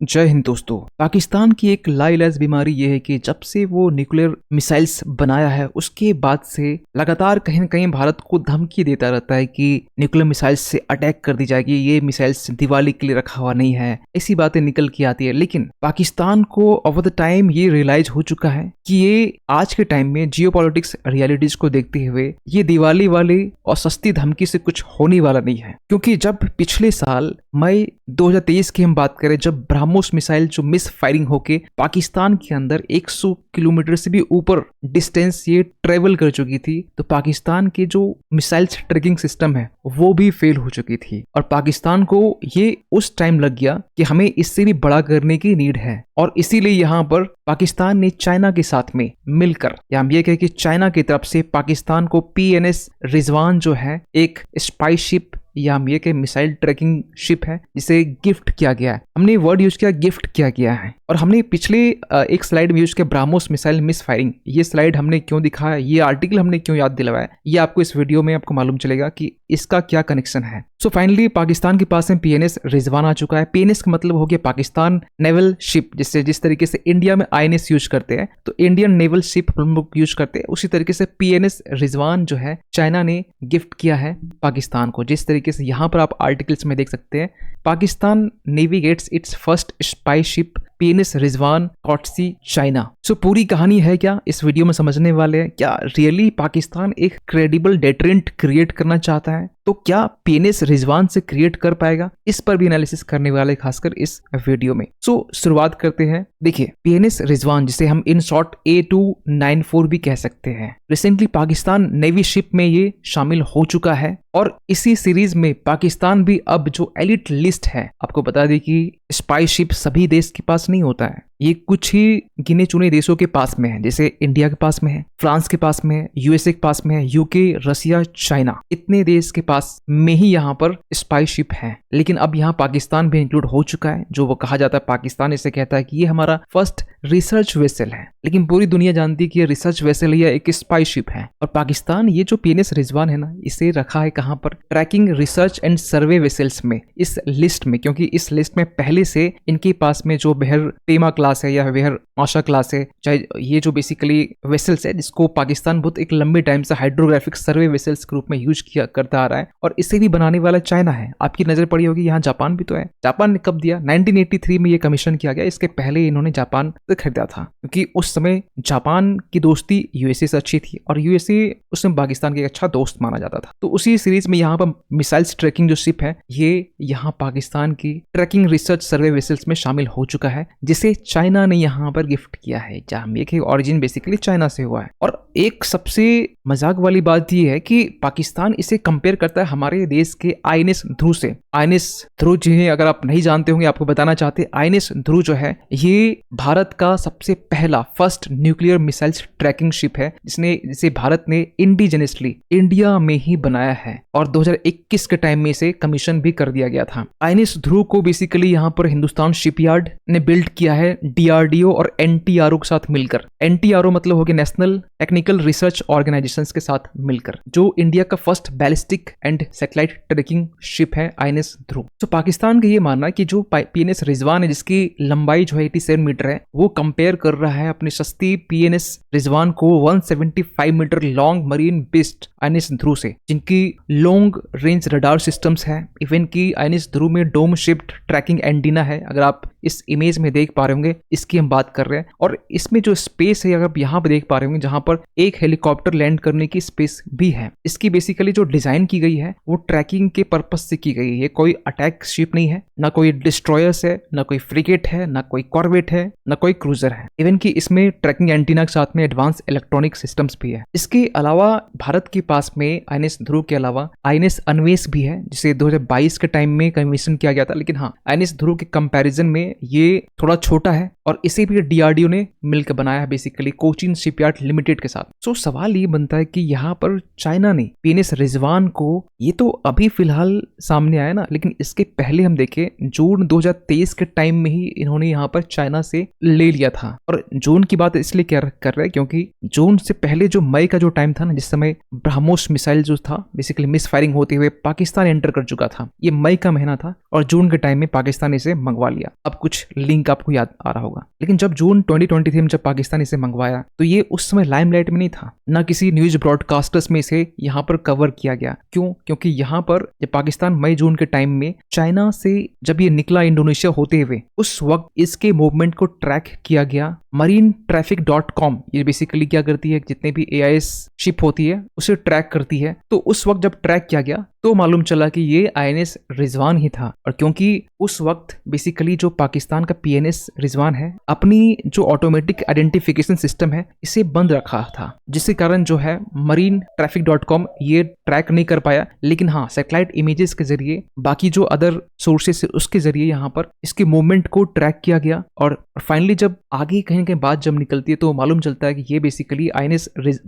जय हिंद दोस्तों। पाकिस्तान की एक लाइलाज बीमारी यह है कि जब से वो न्यूक्लियर मिसाइल्स बनाया है उसके बाद से लगातार कहीं न कहीं भारत को धमकी देता रहता है कि न्यूक्लियर मिसाइल्स से अटैक कर दी जाएगी, ये मिसाइल्स दिवाली के लिए रखा हुआ नहीं है, ऐसी बातें निकल के आती है। लेकिन पाकिस्तान को ओवर द टाइम ये रियलाइज हो चुका है कि ये आज के टाइम में जियोपॉलिटिक्स रियलिटीज को देखते हुए ये दिवाली वाली और सस्ती धमकी से कुछ होने वाला नहीं है। क्योंकि जब पिछले साल मई 2023 की हम बात करें, जब ब्रह्मोस मिसाइल जो मिस फायरिंग होके पाकिस्तान के अंदर 100 किलोमीटर से भी ऊपर डिस्टेंस ये ट्रेवल कर चुकी थी, तो पाकिस्तान के जो मिसाइल्स ट्रैकिंग सिस्टम है वो भी फेल हो चुकी थी। और पाकिस्तान को ये उस टाइम लग गया कि हमें इससे भी बड़ा करने की नीड है, और इसीलिए यहाँ पर पाकिस्तान ने चाइना के साथ में मिलकर, या हम ये कहें कि चाइना की तरफ से पाकिस्तान को PNS रिजवान जो है एक स्पाई शिप या हम ये कि मिसाइल ट्रैकिंग शिप है जिसे गिफ्ट किया गया है। हमने वर्ड यूज किया गिफ्ट किया गया है। और हमने पिछले एक स्लाइड में यूज किया ब्रह्मोस मिसाइल मिस फायरिंग। ये स्लाइड हमने क्यों दिखाया, ये आर्टिकल हमने क्यों याद दिलवाया, ये आपको इस वीडियो में आपको मालूम चलेगा कि इसका क्या कनेक्शन है। सो फाइनली पाकिस्तान के पास में PNS रिजवान आ चुका है। PNS का मतलब हो गया पाकिस्तान नेवल शिप, जिस तरीके से इंडिया में INS यूज करते हैं तो इंडियन नेवल शिप हम लोग यूज करते हैं, उसी तरीके से PNS रिजवान जो है चाइना ने गिफ्ट किया है पाकिस्तान को। जिस तरीके से यहाँ पर आप आर्टिकल्स में देख सकते हैं, Pakistan navigates its first spy ship PNS Rizwan courtesy China. So पूरी कहानी है क्या इस वीडियो में समझने वाले हैं। क्या रियली पाकिस्तान एक क्रेडिबल डेटरेंट क्रिएट करना चाहता है, तो क्या PNS रिजवान से क्रिएट कर पाएगा, इस पर भी एनालिसिस करने वाले खासकर इस वीडियो में। सो शुरुआत करते हैं। देखिए PNS रिजवान, जिसे हम इन शॉर्ट A294 भी कह सकते हैं, रिसेंटली पाकिस्तान नेवी शिप में ये शामिल हो चुका है। और इसी सीरीज में पाकिस्तान भी अब जो एलिट लिस्ट है, आपको बता दें कि स्पाई शिप सभी देश के पास नहीं होता है, ये कुछ ही गिने चुने देशों के पास में है। जैसे इंडिया के पास में है, फ्रांस के पास में है, USA के पास में है, UK, रसिया, चाइना, इतने देश के पास में ही यहाँ पर स्पाई शिप है। लेकिन अब यहाँ पाकिस्तान भी इंक्लूड हो चुका है। जो वो कहा जाता है, पाकिस्तान इसे कहता है कि ये हमारा फर्स्ट रिसर्च वेसल है, लेकिन पूरी दुनिया जानती है कि ये रिसर्च वेसल या एक स्पाई शिप है। और पाकिस्तान ये जो PNS रिजवान है ना, इसे रखा है कहाँ पर, tracking research and survey vessels में, इस लिस्ट में। क्योंकि इस लिस्ट में पहले से इनके पास में जो बहर टेमा क्लास है या बहर आशा क्लास है, चाहे ये जो बेसिकली वेसल्स है जिसको पाकिस्तान बहुत एक लंबे टाइम से हाइड्रोग्राफिक सर्वे वेसल्स के रूप में यूज किया करता आ रहा है, और इसे भी बनाने वाला चाइना है। आपकी नजर पड़ी होगी यहाँ जापान भी तो है। जापान ने कब दिया, 1983 में ये कमीशन किया गया। इसके पहले इन्होंने जापान से खरीदा था, क्योंकि उस समय जापान की दोस्ती USA से अच्छी थी और USA उस समय पाकिस्तान का एक अच्छा दोस्त माना जाता था। तो उसी सीरीज में यहाँ पर मिसाइल्स ट्रैकिंग जो शिप है, ये यहाँ पाकिस्तान की ट्रैकिंग रिसर्च सर्वे वेसल्स में शामिल हो चुका है, जिसे चाइना ने यहाँ पर गिफ्ट किया है। जहाँ एक ऑरिजिन बेसिकली चाइना से हुआ है। और एक सबसे मजाक वाली बात यह है कि पाकिस्तान इसे कंपेयर करता है हमारे देश के INS ध्रुव से। INS ध्रुव जिन्हें अगर आप नहीं जानते होंगे, आपको बताना चाहते हैं, INS ध्रुव जो है ये भारत का सबसे पहला first nuclear missiles tracking ship है, जिसे भारत ने इंडिजिनसली इंडिया में ही बनाया है, और 2021 के टाइम में इसे कमीशन भी कर दिया गया था। INS ध्रुव को बेसिकली यहाँ पर हिंदुस्तान शिपयार्ड ने बिल्ड किया है DRDO और NTRO के साथ मिलकर। NTRO मतलब हो गया नेशनल टेक्निकल रिसर्च ऑर्गेनाइजेशन के साथ मिलकर, जो इंडिया का first ballistic and satellite trekking ship है INS ध्रुव। तो पाकिस्तान का ये मानना है कि जो PNS रिजवान है, जिसकी लंबाई जो है 87 मीटर है, वो कंपेयर कर रहा है अपनी सस्ती PNS रिजवान को 175 metre long marine based INS Dhruv से, जिनकी लॉन्ग रेंज रडार सिस्टम्स है। इवन की INS ध्रुव में डोम शिफ्ट ट्रैकिंग एंटीना है, अगर आप इस इमेज में देख पा रहे होंगे, इसकी हम बात कर रहे हैं। और इसमें जो स्पेस है, अगर आप यहाँ पे देख पा रहे होंगे, जहां पर एक हेलीकॉप्टर लैंड करने की स्पेस भी है। इसकी बेसिकली जो डिजाइन की गई है वो ट्रैकिंग के पर्पस से की गई है। ये कोई अटैक शिप नहीं है, ना कोई डिस्ट्रॉयर्स है, ना कोई फ्रिगेट है, ना कोई कॉर्वेट है, ना कोई क्रूजर है। इवन की इसमें ट्रैकिंग एंटीना के साथ में एडवांस इलेक्ट्रॉनिक सिस्टम्स भी है। इसके अलावा भारत के पास में INS ध्रुव के अलावा INS अन्वेष भी है, जिसे 2022 के टाइम में कमीशन किया गया था। लेकिन हाँ, INS ध्रुव के कंपैरिजन में ये थोड़ा छोटा है, और इसे भी DRDO ने मिलकर बनाया है बेसिकली कोचिन शिपयार्ड लिमिटेड के साथ। सो सवाल ये बनता है कि यहाँ पर चाइना ने PNS रिजवान को, ये तो अभी फिलहाल सामने आया ना, लेकिन इसके पहले हम देखें जून 2023 के टाइम में ही इन्होंने यहाँ पर चाइना से ले लिया था। और जून की बात इसलिए क्या कर रहे हैं, क्योंकि जून से पहले जो मई का जो टाइम था ना, जिस समय ब्रह्मोस मिसाइल जो था बेसिकली मिस फायरिंग होते हुए पाकिस्तान एंटर कर चुका था, ये मई का महीना था, और जून के टाइम में पाकिस्तान इसे मंगवा लिया। अब कुछ लिंक आपको याद आ रहा होगा। लेकिन जब जून 2023 में जब पाकिस्तान इसे मंगवाया तो ये उस समय लाइमलाइट में नहीं था, ना किसी न्यूज ब्रॉडकास्टर्स में इसे यहाँ पर कवर किया गया। क्यों? क्योंकि यहाँ पर जब पाकिस्तान मई जून के टाइम में चाइना से जब ये निकला इंडोनेशिया होते हुए, उस वक्त इसके मूवमेंट को ट्रैक किया गया marinetraffic.com। ये बेसिकली क्या करती है, जितने भी AIS शिप होती है उसे ट्रैक करती है। तो उस वक्त जब ट्रैक किया गया तो मालूम चला कि ये INS रिजवान ही था। और क्योंकि उस वक्त बेसिकली जो पाकिस्तान का PNS रिजवान है अपनी जो ऑटोमेटिक आइडेंटिफिकेशन सिस्टम है इसे बंद रखा था, जिसके कारण जो है marinetraffic.com ये ट्रैक नहीं कर पाया। लेकिन हाँ, सैटेलाइट इमेजेस के जरिए, बाकी जो अदर सोर्सेस उसके जरिए यहाँ पर इसके मूवमेंट को ट्रैक किया गया। और फाइनली जब आगे कहीं कहीं बात जब निकलती है तो मालूम चलता है कि ये बेसिकली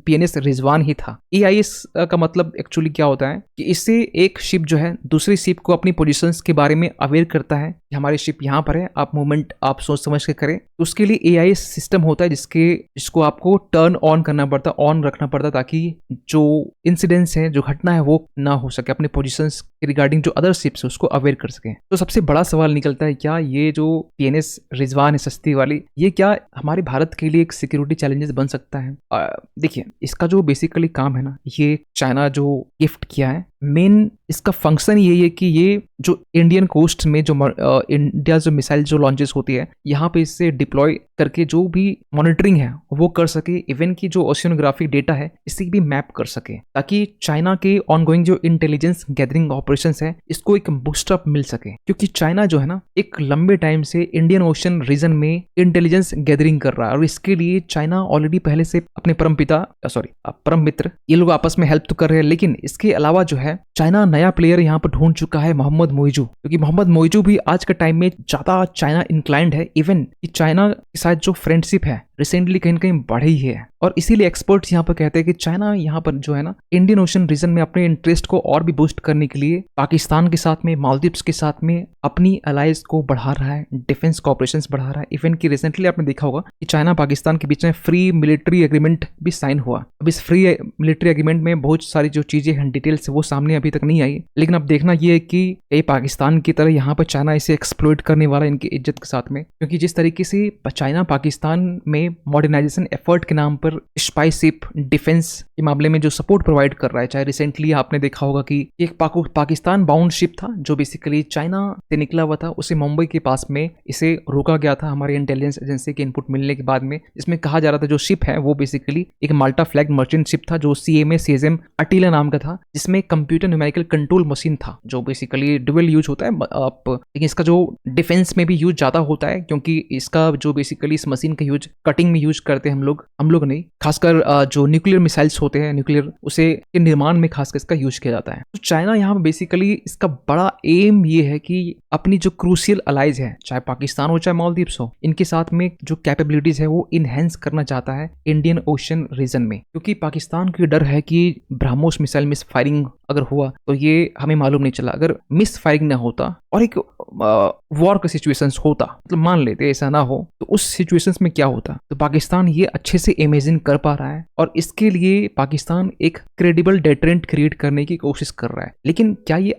PNS रिजवान ही था। AIS का मतलब एक्चुअली क्या होता है कि इससे एक शिप जो है दूसरी शिप को अपनी पोजीशंस के बारे में अवेयर करता है कि हमारी शिप यहाँ पर है, आप मूवमेंट आप सोच समझ के करें। तो उसके लिए AIS सिस्टम होता है जिसको आपको टर्न ऑन करना पड़ता, ऑन रखना पड़ता, ताकि जो इंसिडेंट्स है, जो घटना है वो ना हो सके, अपने पोजीशंस के रिगार्डिंग जो अदर शिप्स है उसको अवेयर कर सके। तो सबसे बड़ा सवाल निकलता है, क्या ये जो PNS रिजवान है सस्ती वाली, ये क्या हमारे भारत के लिए एक सिक्योरिटी चैलेंजेस बन सकता है? देखिए, इसका जो बेसिकली काम है ना, ये चाइना जो गिफ्ट किया है, मेन इसका फंक्शन यही है कि ये जो इंडियन कोस्ट में जो इंडिया जो मिसाइल जो लॉन्चेस होती है यहाँ पे इससे डिप्लॉय करके जो भी मॉनिटरिंग है वो कर सके, इवन की जो ओशियोनोग्राफिक डेटा है इसी भी मैप कर सके, ताकि चाइना के ऑनगोइंग जो इंटेलिजेंस गैदरिंग ऑपरेशंस है इसको एक बूस्टअप मिल सके। क्योंकि चाइना जो है ना एक लंबे टाइम से इंडियन ओशन रीजन में इंटेलिजेंस गैदरिंग कर रहा है, और इसके लिए चाइना ऑलरेडी पहले से अपने परम मित्र ये लोग आपस में हेल्प तो कर रहे हैं। लेकिन इसके अलावा जो है चाइना नया प्लेयर यहाँ पर ढूंढ चुका है, मोहम्मद मोइजू। क्योंकि मोहम्मद मोइजू भी आज के टाइम में ज्यादा चाइना इंक्लाइंड है, इवन कि चाइना के साथ जो फ्रेंडशिप है रिसेंटली कहीं कहीं बढ़ी है। और इसीलिए एक्सपर्ट्स यहाँ पर कहते हैं कि चाइना यहाँ पर जो है ना इंडियन ओशन रीजन में अपने इंटरेस्ट को और भी बूस्ट करने के लिए पाकिस्तान के साथ में, मालदीव्स के साथ में अपनी अलाइज को बढ़ा रहा है, डिफेंस कॉपरेशंस बढ़ा रहा है। इवन कि रिसेंटली आपने देखा होगा कि चाइना पाकिस्तान के बीच में फ्री मिलिट्री एग्रीमेंट भी साइन हुआ। अब इस फ्री मिलिट्री एग्रीमेंट में बहुत सारी जो चीजें हैं डिटेल्स वो सामने अभी तक नहीं आई, लेकिन अब देखना ये है कि ये पाकिस्तान की तरह यहाँ पर चाइना इसे एक्सप्लॉइट करने वाला इनकी इज्जत के साथ में। क्योंकि जिस तरीके से चाइना पाकिस्तान में मॉडर्नाइजेशन एफर्ट के नाम पर स्पाई शिप डिफेंस के मामले में जो सपोर्ट प्रोवाइड कर रहा है, चाहे रिसेंटली आपने देखा होगा कि एक पाकिस्तान बाउंड शिप था जो बेसिकली चाइना से निकला हुआ था, उसे मुंबई के पास में इसे रोका गया था हमारी इंटेलिजेंस एजेंसी के इनपुट मिलने के बाद में। इसमें कहा जा रहा था जो शिप है वो बेसिकली एक माल्टा फ्लैग मर्चेंट शिप था जो CSM अटीला नाम का था, जिसमें कंप्यूटर न्यूमेरिकल कंट्रोल मशीन था जो बेसिकली डुअल यूज होता है। लेकिन इसका जो डिफेंस में भी यूज ज्यादा होता है, क्योंकि इसका जो बेसिकली इस मशीन का यूज कटिंग में यूज करते हैं हम लोग नहीं, खासकर जो न्यूक्लियर मिसाइल्स होते हैं, न्यूक्लियर उसे के निर्माण में खासकर इसका यूज किया जाता है। तो चाइना यहाँ पे बेसिकली इसका बड़ा एम ये है कि अपनी जो क्रूशियल अलाइज है, चाहे पाकिस्तान हो चाहे मालदीव्स हो, इनके साथ में जो कैपेबिलिटीज है वो इनहेंस करना चाहता है इंडियन ओशन रीजन में। क्योंकि पाकिस्तान को डर है कि ब्रह्मोस मिसाइल मिस फायरिंग अगर हुआ तो ये हमें मालूम नहीं चला, अगर मिस फायरिंग ना होता और एक वॉर का सिचुएशंस होता, मतलब मान लेते ऐसा ना हो तो उस सिचुएशंस में क्या होता। तो पाकिस्तान ये अच्छे से इमेजिन कर पा रहा है और इसके लिए पाकिस्तान एक क्रेडिबल डेटरेंट क्रिएट करने की कोशिश कर रहा है। लेकिन क्या ये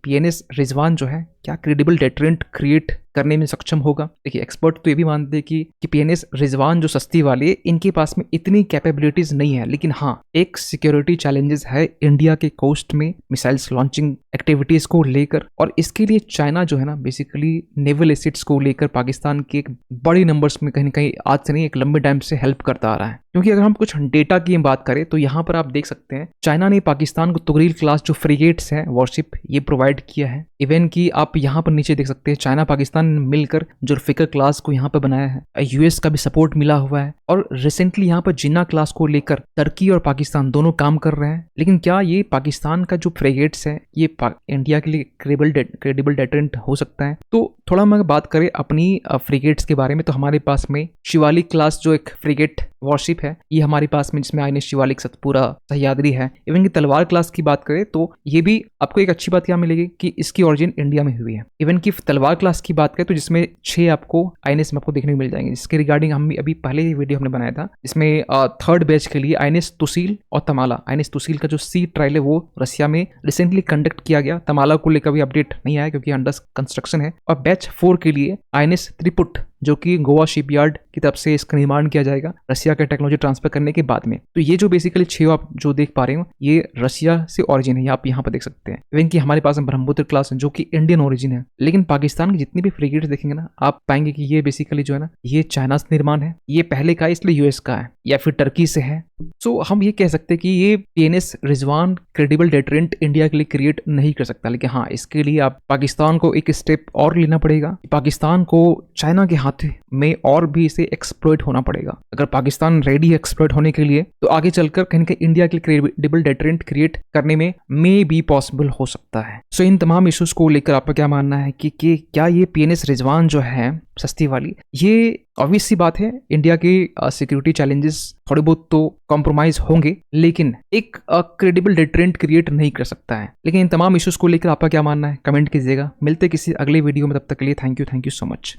PNS रिजवान जो है क्या क्रेडिबल डेटरेंट क्रिएट करने में सक्षम होगा? देखिए, एक्सपर्ट तो ये भी मानते हैं कि PNS रिजवान जो सस्ती वाली है इनके पास में इतनी कैपेबिलिटीज नहीं है। लेकिन हाँ, एक सिक्योरिटी चैलेंजेस है इंडिया के कोस्ट में मिसाइल्स लॉन्चिंग एक्टिविटीज को लेकर, और इसके लिए चाइना जो है ना बेसिकली नेवल एसिड्स को लेकर पाकिस्तान के एक बड़ी नंबर्स में कहीं ना कहीं आज से नहीं एक लंबे टाइम से हेल्प करता आ रहा है। क्योंकि अगर हम कुछ डेटा की बात करें तो यहाँ पर आप देख सकते हैं चाइना ने पाकिस्तान को तुगरील क्लास जो फ्रिगेट्स है वॉरशिप ये प्रोवाइड किया है। इवन कि आप यहाँ पर नीचे देख सकते हैं चाइना पाकिस्तान मिलकर जुल्फिकर क्लास को यहाँ पर बनाया है, US का भी सपोर्ट मिला हुआ है, और रिसेंटली यहाँ पर जिन्ना क्लास को लेकर टर्की और पाकिस्तान दोनों काम कर रहे हैं। लेकिन क्या ये पाकिस्तान का जो फ्रिगेट्स है ये इंडिया के लिए क्रेडिबल डेटरेंट हो सकता है? तो थोड़ा मैं बात करें अपनी फ्रिगेट्स के बारे में, तो हमारे पास में शिवालिक क्लास जो एक फ्रिगेट वॉरशिप है ये हमारे पास में, जिसमें INS शिवालिक, सतपुरा, सह्याद्री है। इवन की तलवार क्लास की बात करें तो ये भी आपको एक अच्छी बात यहाँ मिलेगी कि इसकी ओरिजिन इंडिया में हुई हुई है। इवन की तलवार क्लास की बात करें तो जिसमें 6 आपको आईएनएस में आपको देखने को मिल जाएंगे, जिसके रिगार्डिंग हम अभी पहले ही वीडियो हमने बनाया था। इसमें थर्ड बैच के लिए आईएनएस तुसील और तमाला, आईएनएस तुसील का जो सी ट्रायल है वो रशिया में रिसेंटली कंडक्ट किया गया। तमाला को लेकर भी अपडेट नहीं आया क्योंकि अंडर कंस्ट्रक्शन है। और बैच 4 के लिए आईएनएस त्रिपुट जो कि गोवा शिपयार्ड की तरफ से इसका निर्माण किया जाएगा रशिया के टेक्नोलॉजी ट्रांसफर करने के बाद में। तो ये जो बेसिकली 6 आप जो देख पा रहे हो ये रशिया से ओरिजिन है, आप यहाँ पर देख सकते हैं। इवन कि हमारे पास ब्रह्मपुत्र क्लास जो कि इंडियन ओरिजिन है, लेकिन पाकिस्तान की जितनी भी फ्रिगेट्स देखेंगे ना आप पाएंगे कि ये बेसिकली जो है ना ये चाइना से निर्माण है, ये पहले का है इसलिए यूएस का है या फिर टर्की से है। सो हम ये कह सकते हैं कि ये PNS Rizwan credible deterrent India के लिए क्रिएट नहीं कर सकता, लेकिन हाँ इसके लिए आप पाकिस्तान को एक स्टेप और लेना पड़ेगा। पाकिस्तान को चाइना के हाथ में और भी इसे एक्सप्लॉइट होना पड़ेगा। अगर पाकिस्तान रेडी है एक्सप्लॉइट होने के लिए तो आगे चलकर कहीं ना कहीं इंडिया के लिए क्रेडिबल डेटरेंट क्रिएट करने में मे बी पॉसिबल हो सकता है। सो इन तमाम इश्यूज को लेकर आपका क्या मानना है कि क्या ये पीएनएस रिजवान जो है सस्ती वाली, ये ऑब्वियस सी बात है इंडिया के सिक्योरिटी चैलेंजेस थोड़े बहुत तो कॉम्प्रोमाइज होंगे, लेकिन एक क्रेडिबल डेटरेंट क्रिएट नहीं कर सकता है। लेकिन इन तमाम इश्यूज को लेकर आपका क्या मानना है कमेंट कीजिएगा। मिलते किसी अगले वीडियो में, तब तक के लिए थैंक यू सो मच।